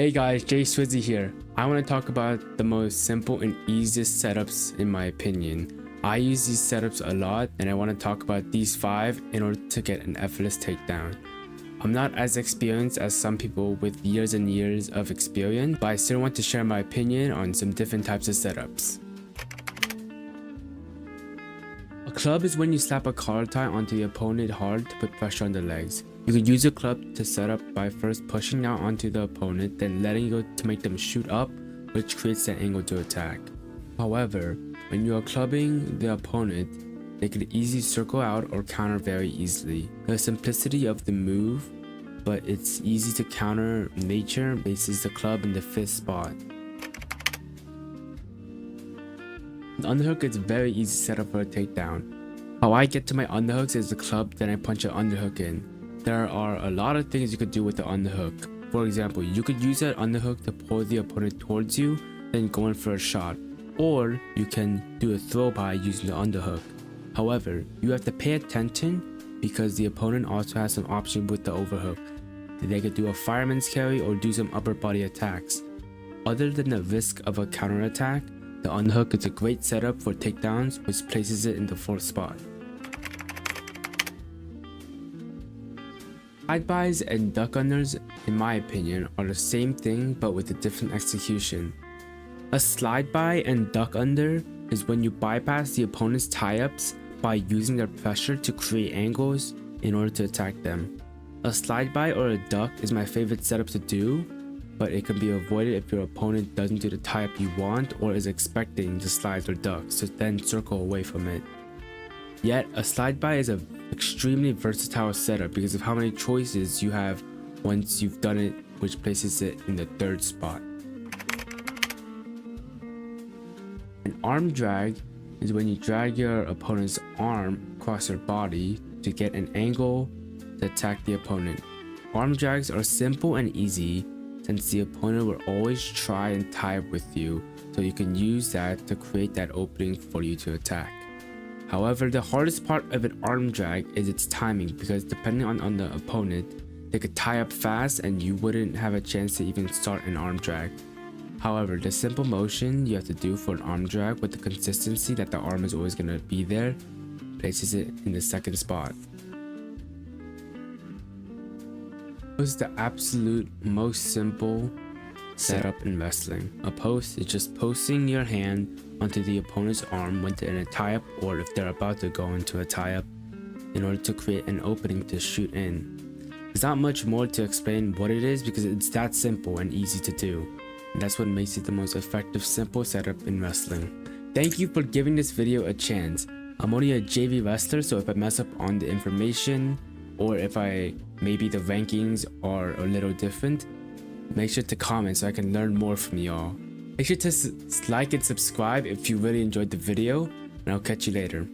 Hey guys, Jshwhizzy here. I want to talk about the most simple and easiest setups in my opinion. I use these setups a lot and I want to talk about these 5 in order to get an effortless takedown. I'm not as experienced as some people with years and years of experience, but I still want to share my opinion on some different types of setups. A club is when you slap a collar tie onto the opponent hard to put pressure on the legs. You can use a club to set up by first pushing down onto the opponent, then letting go to make them shoot up, which creates the angle to attack. However, when you are clubbing the opponent, they can easily circle out or counter very easily. The simplicity of the move, but it's easy to counter nature, places the club in the 5th spot. The underhook is very easy setup for a takedown. How I get to my underhooks is the club, then I punch an underhook in. There are a lot of things you could do with the underhook. For example, you could use that underhook to pull the opponent towards you, then go in for a shot. Or you can do a throw by using the underhook. However, you have to pay attention because the opponent also has some option with the overhook. They could do a fireman's carry or do some upper body attacks. Other than the risk of a counterattack, the underhook is a great setup for takedowns, which places it in the 4th spot. Slide-bys and duck-unders, in my opinion, are the same thing but with a different execution. A slide-by and duck-under is when you bypass the opponent's tie-ups by using their pressure to create angles in order to attack them. A slide-by or a duck is my favorite setup to do, but it can be avoided if your opponent doesn't do the tie-up you want or is expecting the slide or duck, so then circle away from it. Yet, a slide-by is an extremely versatile setup because of how many choices you have once you've done it, which places it in the 3rd spot. An arm drag is when you drag your opponent's arm across their body to get an angle to attack the opponent. Arm drags are simple and easy since the opponent will always try and tie up with you, so you can use that to create that opening for you to attack. However, the hardest part of an arm drag is its timing because depending on the opponent, they could tie up fast and you wouldn't have a chance to even start an arm drag. However, the simple motion you have to do for an arm drag with the consistency that the arm is always going to be there places it in the 2nd spot. This is the absolute most simple setup in wrestling. A post is just posting your hand onto the opponent's arm when they're in a tie-up or if they're about to go into a tie-up in order to create an opening to shoot in. There's not much more to explain what it is because it's that simple and easy to do. And that's what makes it the most effective simple setup in wrestling. Thank you for giving this video a chance. I'm only a JV wrestler, so if I mess up on the information or if maybe the rankings are a little different, make sure to comment so I can learn more from y'all. Make sure to like and subscribe if you really enjoyed the video, and I'll catch you later.